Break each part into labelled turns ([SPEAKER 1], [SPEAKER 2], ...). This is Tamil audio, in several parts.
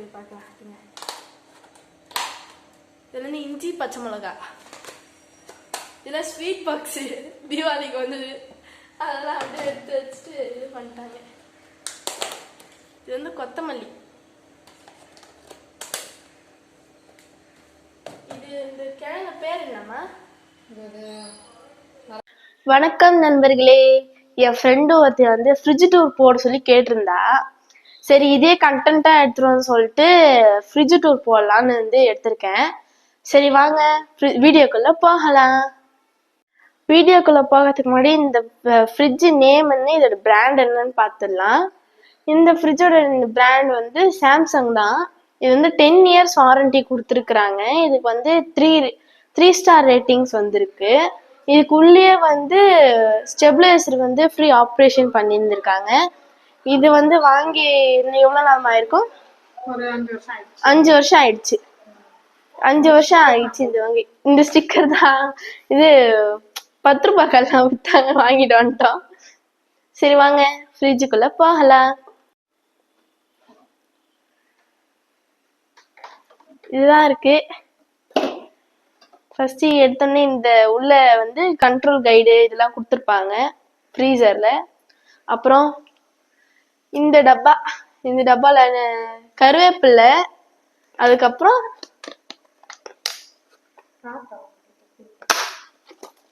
[SPEAKER 1] இருக்கு பார்க்கலாம். இதுல இருந்து இஞ்சி பச்சை மிளகா, இதெல்லாம் ஸ்வீட் பாக்ஸு தீபாவளிக்கு வந்தது, அதெல்லாம் அப்படியே எடுத்து வச்சுட்டு இது பண்ணிட்டாங்க. இது வந்து கொத்தமல்லி, இது இந்த கிழங்கு பேர் என்னம்மா? வணக்கம் நண்பர்களே. என் ஃப்ரெண்டு ஒருத்தி வந்து ஃப்ரிட்ஜ் டூர் போட சொல்லி கேட்டிருந்தா. சரி இதே கண்டென்ட்டா எடுத்துருவோம்னு சொல்லிட்டு ஃப்ரிட்ஜ் டூர் போடலான்னு வந்து எடுத்திருக்கேன். சரி வாங்க வீடியோக்குள்ள போகலாம். வீடியோக்குள்ள போகிறதுக்கு முன்னாடி இந்த ஃப்ரிட்ஜ் நேம் என்ன, இதோட பிராண்ட் என்னன்னு பார்த்துடலாம். இந்த ஃப்ரிட்ஜோட பிராண்ட் வந்து சாம்சங் தான். இது வந்து 10 இயர்ஸ் வாரண்டி கொடுத்துருக்குறாங்க. இதுக்கு வந்து 3 ஸ்டார் ரேட்டிங்ஸ் வந்திருக்கு. இதுக்குள்ளேயே வந்து ஸ்டெபிலைசர் வந்து ஃப்ரீ ஆப்ரேஷன் பண்ணியிருந்திருக்காங்க. இது வந்து வாங்கி எவ்வளோ நாள் ஆயிருக்கும்? ஒரு 5 வருஷம் ஆயிடுச்சு. 5 வருஷம் ஆயிடுச்சு இது வாங்கி. இந்த ஸ்டிக்கர் தான் இது 10 ரூபாய் கல்லாம் விட்டாங்க, வாங்கிட்டு வந்துட்டோம். சரி வாங்க ஃப்ரிட்ஜுக்குள்ள போகலாம். இதுதான் இருக்கு. ஃபர்ஸ்ட் எடுத்தோடனே இந்த உள்ள வந்து கண்ட்ரோல் கைடு இதெல்லாம் கொடுத்துருப்பாங்க ஃப்ரீசர்ல. அப்புறம் இந்த டப்பால கருவேப்பிலை, அதுக்கப்புறம்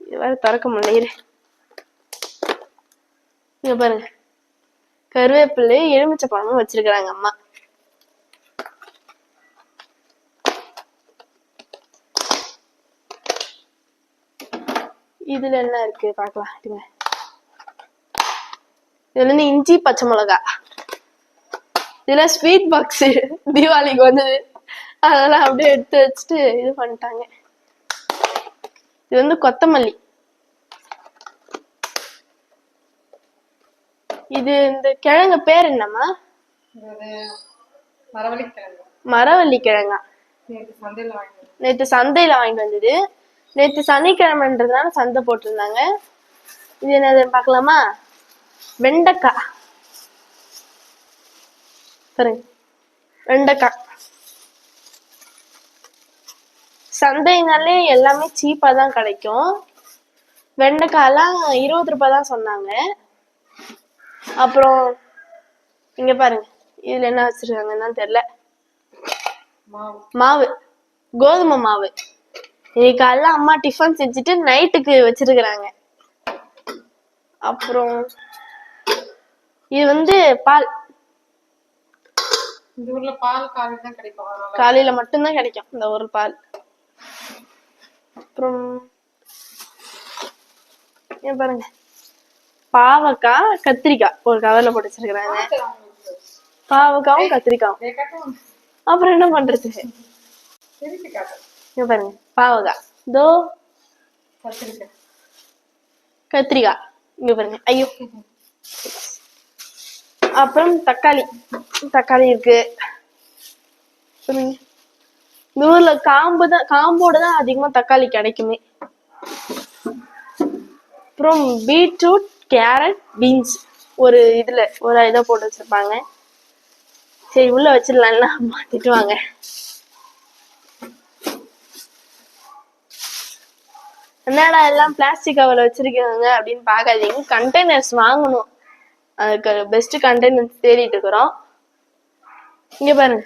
[SPEAKER 1] இது வேற திறக்க முடியல. இங்க பாருங்க, கருவேப்பிலை எலுமிச்சை பழமும் வச்சிருக்கிறாங்க அம்மா. இதுல என்ன இருக்கு பாக்கலாம். இதுல இருந்து இஞ்சி பச்சை மிளகா, இதெல்லாம் ஸ்வீட் பாக்ஸ் தீபாவளிக்கு வந்தது, அதெல்லாம் அப்படியே எடுத்து வச்சுட்டு இது பண்ணிட்டாங்க. இது வந்து கொத்தமல்லி, இது இந்த கிழங்கு பேர் என்னம்மா? மரவள்ளி கிழங்கா? நேற்று சந்தையில வாங்கிட்டு வந்தது. நேற்று சனிக்கிழமைன்றதுனால சந்தை போட்டிருந்தாங்க. இது என்னது பார்க்கலாமா? வெண்டைக்காய் பாருங்க, வெண்டைக்காய். சந்தைனாலே எல்லாமே சீப்பா தான் கிடைக்கும். வெண்டைக்காயெல்லாம் 20 ரூபாய் தான் சொன்னாங்க. அப்புறம் இங்க பாருங்க, இதுல என்ன வச்சிருக்காங்கன்னா தெரியல, மாவு, கோதுமை மாவு. இன்னைக்கு காலைல அம்மா டிஃபன் செஞ்சுட்டு நைட்டுக்கு வச்சிருக்கிறாங்க. அப்புறம் இது வந்து பால். இந்த ஊர்ல பால் காலையில தான் கிடைக்கும், காலையில மட்டும்தான் கிடைக்கும் இந்த ஒரு பால். அப்புறம் பாருங்க, பாவக்காய், கத்திரிக்காய் ஒரு கவர்ல போட்டு வச்சிருக்கிறாங்க. பாவக்காவும் கத்திரிக்காயும். அப்புறம் என்ன பண்றது? இங்க பாருங்க, பாவக்காய், தோ கத்திரிக்காய், இங்க பாருங்க. ஐயோ. அப்புறம் தக்காளி இருக்கு. இந்த ஊர்ல காம்போட தான் அதிகமா தக்காளி கிடைக்குமே. அப்புறம் பீட்ரூட், கேரட், பீன்ஸ் ஒரு இதை போட்டு வச்சிருப்பாங்க. சரி உள்ள வச்சிடலாம்ல, அம்மா திட்டுவாங்க. என்னடா எல்லாம் பிளாஸ்டிக் கவர்ல வச்சிருக்காங்க அப்படின்னு பாக்காதீங்க. கண்டெய்னர்ஸ் வாங்கணும், அதுக்கு பெஸ்ட் கண்டெய்னர்ஸ் தேடிட்டு இருக்கிறோம். இங்க பாருங்க,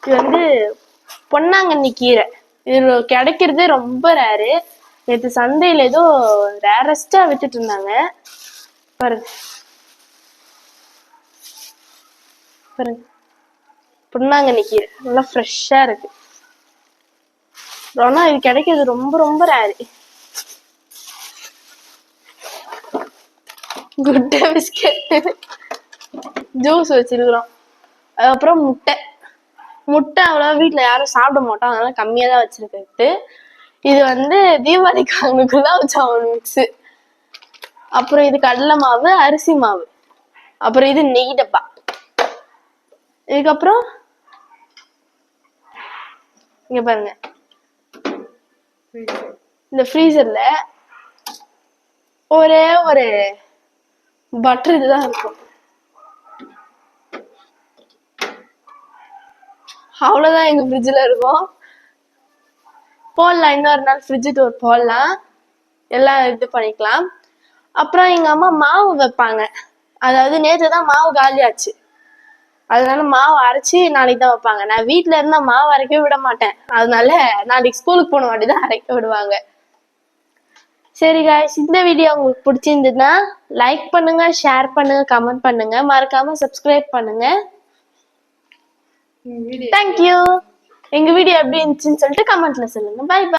[SPEAKER 1] இது வந்து பொன்னாங்கண்ணி கீரை. இது கிடைக்கிறது ரொம்ப ரேரு. நேற்று சந்தையில ஏதோ ரேரஸ்டா வித்துட்டு இருந்தாங்க. பாருங்க பாருங்க, பொன்னாங்கண்ணி கீரை நல்லா ஃப்ரெஷ்ஷா இருக்கு. ஆனா இது கிடைக்கிறது ரொம்ப ரொம்ப ரேரு. குட் பிஸ்கட், ஜூஸ் வச்சிருக்கிறோம். அதுக்கப்புறம் முட்டை அவ்வளவா வீட்டுல யாரும் சாப்பிட மாட்டோம், அதனால கம்மியா தான் வச்சிருக்கிறது. இது வந்து தீபாவளிக்கு குலாப் ஜாமுன் மிக்ஸ். அப்புறம் இது கடலை மாவு, அரிசி மாவு. அப்புறம் இது நெய் டப்பா. இதுக்கப்புறம் இங்க பாருங்க, இந்த ஃப்ரீசர்ல ஒரே ஒரு பட்டர் இதுதான் இருக்கும். அவ்வளவுதான் எங்க ஃப்ரிட்ஜ்ல இருக்கும். போடலாம், இன்னொரு நாள் ஃப்ரிட்ஜ் டூர் போடலாம், எல்லாம் இது பண்ணிக்கலாம். அப்புறம் எங்க அம்மா மாவு வைப்பாங்க. அதாவது நேற்று தான் மாவு காலியாச்சு, அதனால மாவு அரைச்சி நாளைக்கு தான் வைப்பாங்க. நான் வீட்டுல இருந்தா மாவு அரைக்க விட மாட்டேன், அதனால நாளைக்கு ஸ்கூலுக்கு போன வாட்டி தான் அரைக்க விடுவாங்க. சரி guys, இந்த வீடியோ உங்களுக்கு பிடிச்சிருந்ததுன்னா லைக் பண்ணுங்க, ஷேர் பண்ணுங்க, கமெண்ட் பண்ணுங்க, மறக்காம சப்ஸ்கிரைப் பண்ணுங்க. தேங்க்யூ. எங்க வீடியோ எப்படி இருந்துச்சுன்னு சொல்லிட்டு கமெண்ட்ல சொல்லுங்க. Bye by.